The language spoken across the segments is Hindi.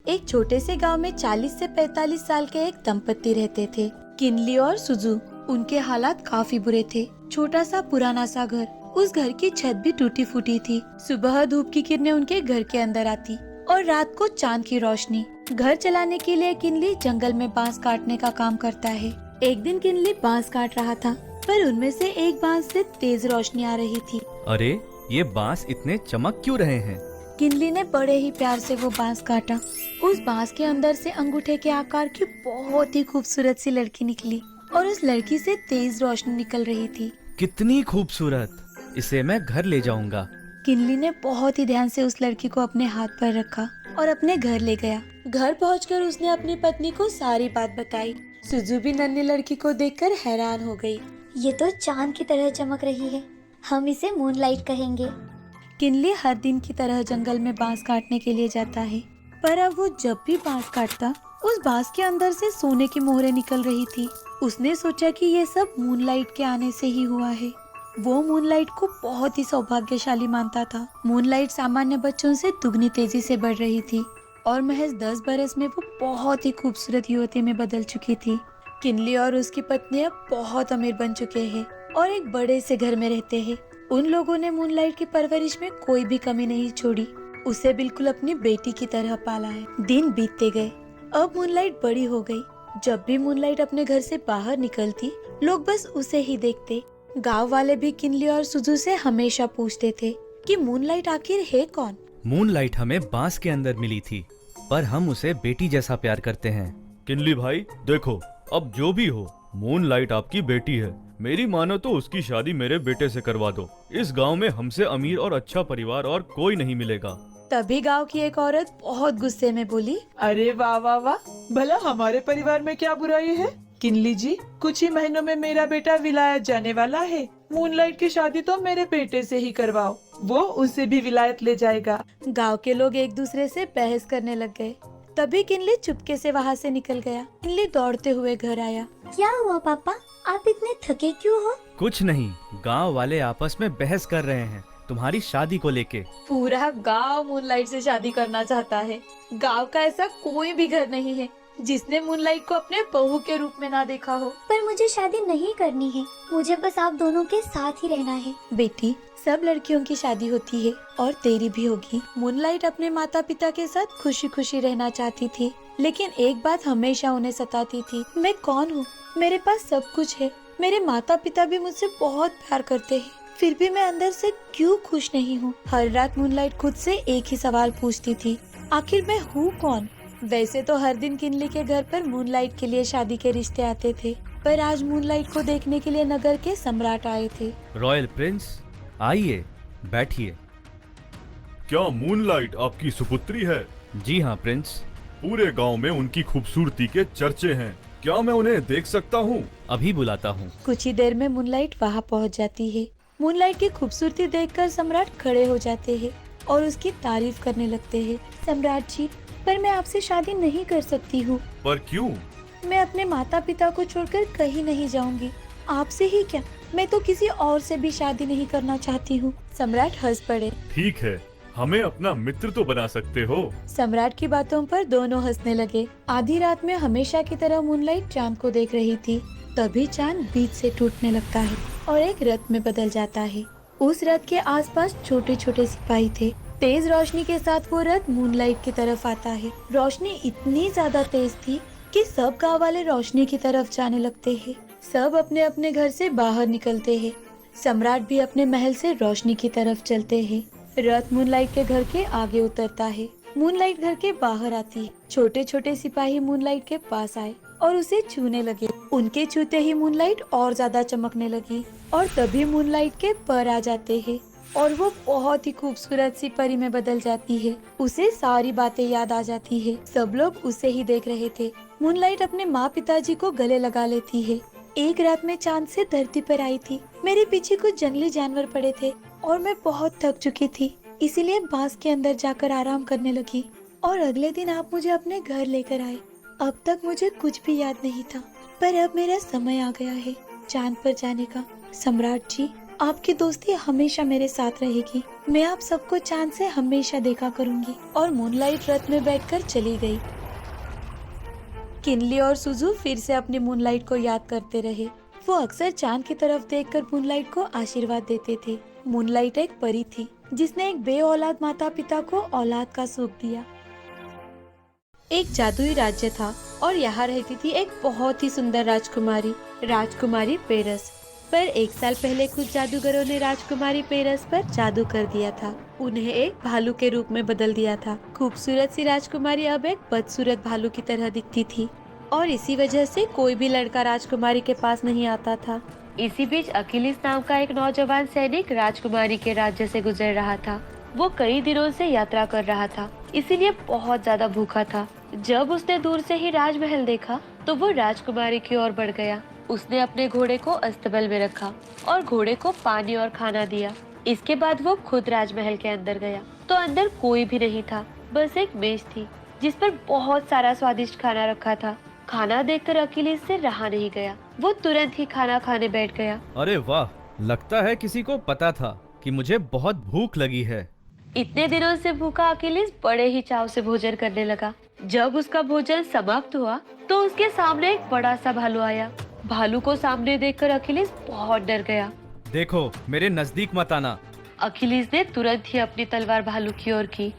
एक छोटे से गांव में 40 से 45 साल के एक दंपत्ति रहते थे, किनली और सुजू। उनके हालात काफी बुरे थे। छोटा सा पुराना सा घर, उस घर की छत भी टूटी फूटी थी। सुबह धूप की किरणें उनके घर के अंदर आती और रात को चांद की रोशनी। घर चलाने के लिए किनली जंगल में बांस काटने का काम करता है। एक दिन किनली बांस काट रहा था, पर उनमें से एक बांस से तेज रोशनी आ रही थी। अरे, ये बांस इतने चमक क्यों रहे हैं? किनली ने बड़े ही प्यार से वो बांस काटा। उस बांस के अंदर से अंगूठे के आकार की बहुत ही खूबसूरत सी लड़की निकली और उस लड़की से तेज रोशनी निकल रही थी। कितनी खूबसूरत! इसे मैं घर ले जाऊंगा। किनली ने बहुत ही ध्यान से उस लड़की को अपने हाथ पर रखा और अपने घर ले गया। घर पहुंचकर उसने अपनी पत्नी को सारी बात बताई। सुजू भी नन्ही लड़की को देखकर हैरान हो गई। ये तो चांद की तरह चमक रही है। हम इसे मूनलाइट कहेंगे। किनली हर दिन की तरह जंगल में बांस काटने के लिए जाता है, पर अब वो जब भी बांस काटता, उस बांस के अंदर से सोने की मोहरें निकल रही थी। उसने सोचा कि ये सब मूनलाइट के आने से ही हुआ है। वो मूनलाइट को बहुत ही सौभाग्यशाली मानता था। मूनलाइट सामान्य बच्चों से दुगनी तेजी से बढ़ रही थी और महज 10 बरस में वो बहुत ही खूबसूरत युवती में बदल चुकी थी। किनली और उसकी पत्नी अब बहुत अमीर बन चुके हैं और एक बड़े से घर में रहते हैं। उन लोगों ने मूनलाइट की परवरिश में कोई भी कमी नहीं छोड़ी। उसे बिल्कुल अपनी बेटी की तरह पाला है। दिन बीतते गए। अब मूनलाइट बड़ी हो गई। जब भी मूनलाइट अपने घर से बाहर निकलती, लोग बस उसे ही देखते। गांव वाले भी किनली और सुजू से हमेशा पूछते थे कि मूनलाइट आखिर है कौन। मूनलाइट हमें बांस के अंदर मिली थी, पर हम उसे बेटी जैसा प्यार करते हैं। किनली भाई, देखो, अब जो भी हो, मूनलाइट आपकी बेटी है। मेरी मानो तो उसकी शादी मेरे बेटे से करवा दो। इस गांव में हमसे अमीर और अच्छा परिवार और कोई नहीं मिलेगा। तभी गांव की एक औरत बहुत गुस्से में बोली, अरे वाह वाह वाह, भला हमारे परिवार में क्या बुराई है? किनली जी, कुछ ही महीनों में मेरा बेटा विलायत जाने वाला है। मूनलाइट की शादी तो मेरे बेटे से ही करवाओ, वो उसे भी विलायत ले जाएगा। गांव के लोग एक दूसरे से बहस करने लग गए। तभी किनली चुपके से वहाँ से निकल गया। किनली दौड़ते हुए घर आया। क्या हुआ पापा, आप इतने थके क्यों हो? कुछ नहीं, गांव वाले आपस में बहस कर रहे हैं तुम्हारी शादी को लेके। पूरा गांव मूनलाइट से शादी करना चाहता है। गांव का ऐसा कोई भी घर नहीं है जिसने मूनलाइट को अपने बहू के रूप में ना देखा हो। पर मुझे शादी नहीं करनी है, मुझे बस आप दोनों के साथ ही रहना है। बेटी, सब लड़कियों की शादी होती है और तेरी भी होगी। मूनलाइट अपने माता पिता के साथ खुशी खुशी रहना चाहती थी, लेकिन एक बात हमेशा उन्हें सताती थी। मैं कौन हूँ? मेरे पास सब कुछ है। मेरे माता पिता भी मुझसे बहुत प्यार करते हैं, फिर भी मैं अंदर से क्यों खुश नहीं हूँ? हर रात मूनलाइट खुद से एक ही सवाल पूछती थी, आखिर मैं हूँ कौन? वैसे तो हर दिन किनली के घर पर मूनलाइट के लिए शादी के रिश्ते आते थे, पर आज मूनलाइट को देखने के लिए नगर के सम्राट आए थे। रॉयल प्रिंस, आइए, बैठिए। क्या मूनलाइट आपकी सुपुत्री है? जी हाँ प्रिंस। पूरे गांव में उनकी खूबसूरती के चर्चे हैं। क्या मैं उन्हें देख सकता हूँ? अभी बुलाता हूँ। कुछ ही देर में मूनलाइट वहाँ पहुँच जाती है। मूनलाइट की खूबसूरती देखकर सम्राट खड़े हो जाते हैं और उसकी तारीफ करने लगते हैं। सम्राट जी, पर मैं आपसे शादी नहीं कर सकती हूँ। पर क्यों? मैं अपने माता पिता को छोड़कर कहीं नहीं जाऊंगी। आपसे ही क्या, मैं तो किसी और से भी शादी नहीं करना चाहती हूँ। सम्राट हंस पड़े। ठीक है, हमें अपना मित्र तो बना सकते हो। सम्राट की बातों पर दोनों हंसने लगे। आधी रात में हमेशा की तरह मूनलाइट चांद को देख रही थी। तभी चांद बीच से टूटने लगता है और एक रथ में बदल जाता है। उस रथ के आसपास छोटे छोटे सिपाही थे। तेज रोशनी के साथ वो रथ मूनलाइट की तरफ आता है। रोशनी इतनी ज्यादा तेज थी कि सब गांव वाले रोशनी की तरफ जाने लगते हैं। सब अपने अपने घर से बाहर निकलते हैं। सम्राट भी अपने महल से रोशनी की तरफ चलते हैं। रथ मूनलाइट के घर के आगे उतरता है। मूनलाइट घर के बाहर आती है। छोटे छोटे सिपाही मूनलाइट के पास आए और उसे छूने लगे। उनके छूते ही मूनलाइट और ज्यादा चमकने लगी और तभी मूनलाइट के पर आ जाते हैं और वो बहुत ही खूबसूरत सी परी में बदल जाती है। उसे सारी बातें याद आ जाती है। सब लोग उसे ही देख रहे थे। मूनलाइट अपने माँ पिताजी को गले लगा लेती है। एक रात में चांद से धरती पर आई थी। मेरे पीछे कुछ जंगली जानवर पड़े थे और मैं बहुत थक चुकी थी, इसीलिए बांस के अंदर जाकर आराम करने लगी और अगले दिन आप मुझे अपने घर लेकर आए। अब तक मुझे कुछ भी याद नहीं था, पर अब मेरा समय आ गया है चांद पर जाने का। सम्राट जी, आपकी दोस्ती हमेशा मेरे साथ रहेगी। मैं आप सबको चांद से हमेशा देखा करूंगी। और मूनलाइट रथ में बैठकर चली गई। किनली और सुजू फिर से अपनी मूनलाइट को याद करते रहे। वो अक्सर चांद की तरफ देखकर मूनलाइट को आशीर्वाद देते थे। मूनलाइट एक परी थी जिसने एक बेऔलाद माता पिता को औलाद का सुख दिया। एक जादुई राज्य था और यहाँ रहती थी एक बहुत ही सुंदर राजकुमारी पेरस। पर 1 साल पहले कुछ जादूगरों ने राजकुमारी पेरस पर जादू कर दिया था। उन्हें एक भालू के रूप में बदल दिया था। खूबसूरत सी राजकुमारी अब एक बदसूरत भालू की तरह दिखती थी और इसी वजह से कोई भी लड़का राजकुमारी के पास नहीं आता था। इसी बीच अकिलिस नाम का एक नौजवान सैनिक राजकुमारी के राज्य से गुजर रहा था। वो कई दिनों से यात्रा कर रहा था, इसीलिए बहुत ज्यादा भूखा था। जब उसने दूर से ही राजमहल देखा तो वो राजकुमारी की ओर बढ़ गया। उसने अपने घोड़े को अस्तबल में रखा और घोड़े को पानी और खाना दिया। इसके बाद वो खुद राजमहल के अंदर गया तो अंदर कोई भी नहीं था, बस एक मेज थी जिस पर बहुत सारा स्वादिष्ट खाना रखा था। खाना देखकर अकिलिस से रहा नहीं गया। वो तुरंत ही खाना खाने बैठ गया। अरे वाह, लगता है किसी को पता था कि मुझे बहुत भूख लगी है। इतने दिनों से भूखा अकिलिस बड़े ही चाव से भोजन करने लगा। जब उसका भोजन समाप्त हुआ तो उसके सामने एक बड़ा सा भालू आया। भालू को सामने देखकर अकिलिस बहुत डर गया। देखो, मेरे नजदीक मत आना। अकिलिस ने तुरंत ही अपनी तलवार भालू की ओर की।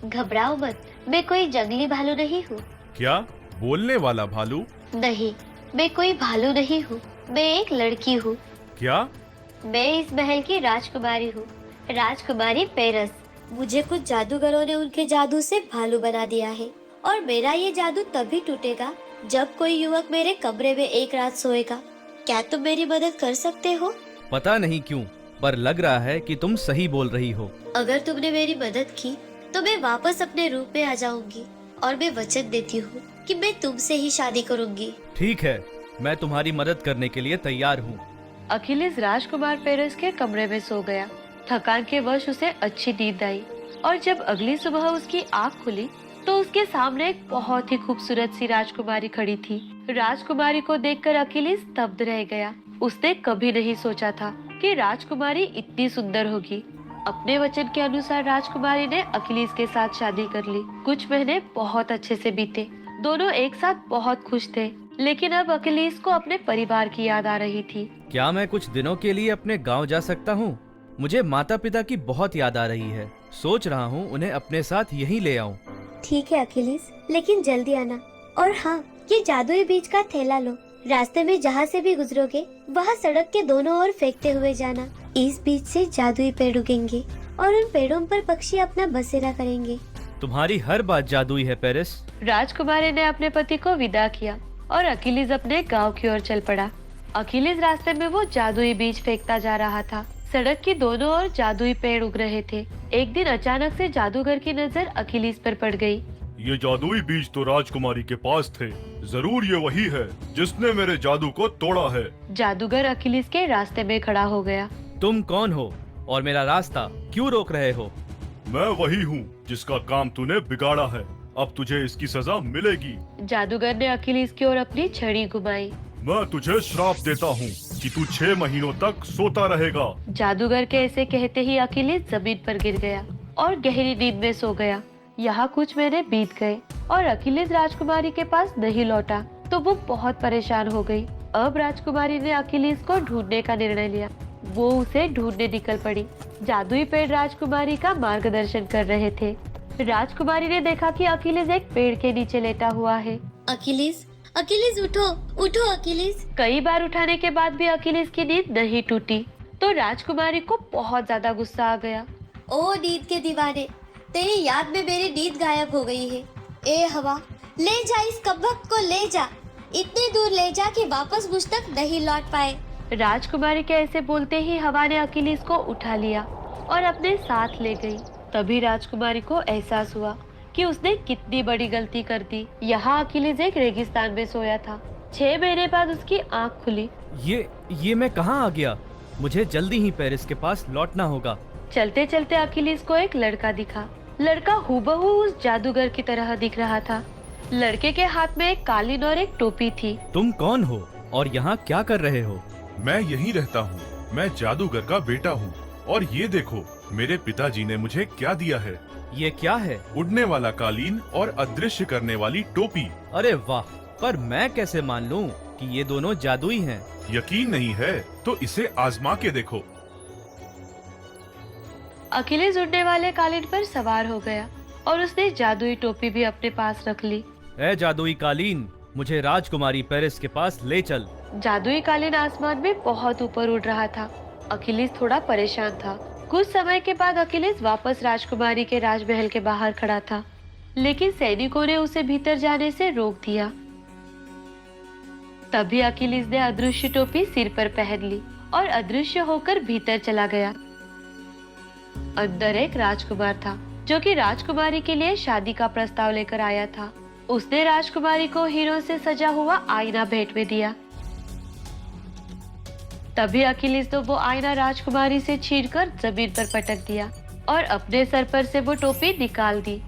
घबराओ मत, मैं कोई जंगली भालू नहीं हूँ। क्या बोलने वाला भालू? नहीं, मैं कोई भालू नहीं हूँ, मैं एक लड़की हूँ। क्या? मैं इस महल की राजकुमारी हूँ, राजकुमारी पेरस। मुझे कुछ जादूगरों ने उनके जादू से भालू बना दिया है और मेरा ये जादू तभी टूटेगा जब कोई युवक मेरे कमरे में एक रात सोएगा। क्या तुम मेरी मदद कर सकते हो? पता नहीं क्यों, पर लग रहा है कि तुम सही बोल रही हो। अगर तुमने मेरी मदद की तो मैं वापस अपने रूप में आ जाऊंगी और मैं वचन देती हूँ कि मैं तुमसे ही शादी करूंगी। ठीक है, मैं तुम्हारी मदद करने के लिए तैयार हूँ। अखिलेश राजकुमार पेरस के कमरे में सो गया। थकान के वश उसे अच्छी नींद आई और जब अगली सुबह उसकी आँख खुली तो उसके सामने एक बहुत ही खूबसूरत सी राजकुमारी खड़ी थी। राजकुमारी को देखकर अखिलेश स्तब्ध रह गया। उसने कभी नहीं सोचा था कि राजकुमारी इतनी सुंदर होगी। अपने वचन के अनुसार राजकुमारी ने अखिलेश के साथ शादी कर ली। कुछ महीने बहुत अच्छे से बीते। दोनों एक साथ बहुत खुश थे, लेकिन अब अखिलेश को अपने परिवार की याद आ रही थी। क्या मैं कुछ दिनों के लिए अपने गांव जा सकता हूँ? मुझे माता पिता की बहुत याद आ रही है। सोच रहा हूँ उन्हें अपने साथ यहीं ले आऊँ। ठीक है अखिलेश, लेकिन जल्दी आना। और हाँ, ये जादुई बीज का थैला लो। रास्ते में जहाँ से भी गुजरोगे वहाँ सड़क के दोनों ओर फेंकते हुए जाना। इस बीज से जादुई पेड़ उगेंगे और उन पेड़ों पर पक्षी अपना बसेरा करेंगे। तुम्हारी हर बात जादुई है पेरिस। राजकुमारी ने अपने पति को विदा किया और अखिलेश अपने गांव की ओर चल पड़ा। अखिलेश रास्ते में वो जादुई बीज फेंकता जा रहा था। सड़क की दोनों ओर जादुई पेड़ उग रहे थे। एक दिन अचानक से जादूगर की नजर अखिलेश पर पड़ गई। ये जादुई बीज तो राजकुमारी के पास थे। जरूर ये वही है जिसने मेरे जादू को तोड़ा है। जादूगर अखिलेश के रास्ते में खड़ा हो गया। तुम कौन हो और मेरा रास्ता क्यों रोक रहे हो? मैं वही हूँ जिसका काम तूने बिगाड़ा है। अब तुझे इसकी सजा मिलेगी। जादूगर ने अखिलेश की ओर अपनी छड़ी घुमाई। मैं तुझे श्राप देता हूँ कि तू 6 महीनों तक सोता रहेगा। जादूगर के ऐसे कहते ही अखिलेश जमीन पर गिर गया और गहरी नींद में सो गया। यहाँ कुछ महीने बीत गए और अखिलेश राजकुमारी के पास नहीं लौटा तो वो बहुत परेशान हो गई। अब राजकुमारी ने अखिलेश को ढूंढने का निर्णय लिया। वो उसे ढूंढने निकल पड़ी। जादुई पेड़ राजकुमारी का मार्गदर्शन कर रहे थे। राजकुमारी ने देखा कि अखिलेश एक पेड़ के नीचे लेटा हुआ है। अखिलेश, अखिलेश उठो, उठो अखिलेश। कई बार उठाने के बाद भी अखिलेश की नींद नहीं टूटी तो राजकुमारी को बहुत ज्यादा गुस्सा आ गया। ओ नींद के दीवाने, तेरी याद में मेरी नींद गायब हो गई है। ए हवा, ले जा इस कबक को, ले जा, इतनी दूर ले जा कि वापस मुझ तक नहीं लौट पाए। राजकुमारी के ऐसे बोलते ही हवा ने अखिलेश को उठा लिया और अपने साथ ले गई। तभी राजकुमारी को एहसास हुआ कि उसने कितनी बड़ी गलती कर दी। यहाँ अखिलेश एक रेगिस्तान में सोया था। 6 महीने बाद उसकी आँख खुली। ये मैं कहाँ आ गया? मुझे जल्दी ही पेरिस के पास लौटना होगा। चलते चलते अखिलेश को एक लड़का दिखा। लड़का हूबहू उस जादूगर की तरह दिख रहा था। लड़के के हाथ में एक कालीन और एक टोपी थी। तुम कौन हो और यहाँ क्या कर रहे हो? मैं यहीं रहता हूँ। मैं जादूगर का बेटा हूँ और ये देखो मेरे पिताजी ने मुझे क्या दिया है। ये क्या है? उड़ने वाला कालीन और अदृश्य करने वाली टोपी। अरे वाह, पर मैं कैसे मान लूं कि ये दोनों जादुई हैं? यकीन नहीं है तो इसे आजमा के देखो। अखिलेश उड़ने वाले कालीन पर सवार हो गया और उसने जादुई टोपी भी अपने पास रख ली। ए जादुई कालीन, मुझे राजकुमारी पेरिस के पास ले चल। जादुई कालीन आसमान में बहुत ऊपर उड़ रहा था। अखिलेश थोड़ा परेशान था। कुछ समय के बाद अखिलेश वापस राजकुमारी के राजमहल के बाहर खड़ा था, लेकिन सैनिकों ने उसे भीतर जाने से रोक दिया। तभी अखिलेश ने अदृश्य टोपी सिर पर पहन ली और अदृश्य होकर भीतर चला गया। अंदर एक राजकुमार था जो कि राजकुमारी के लिए शादी का प्रस्ताव लेकर आया था। उसने राजकुमारी को हीरों से सजा हुआ आईना भेंट में दिया। तभी अखिलेश ने वो आईना राजकुमारी से छीनकर जमीन पर पटक दिया और अपने सर पर से वो टोपी निकाल दी।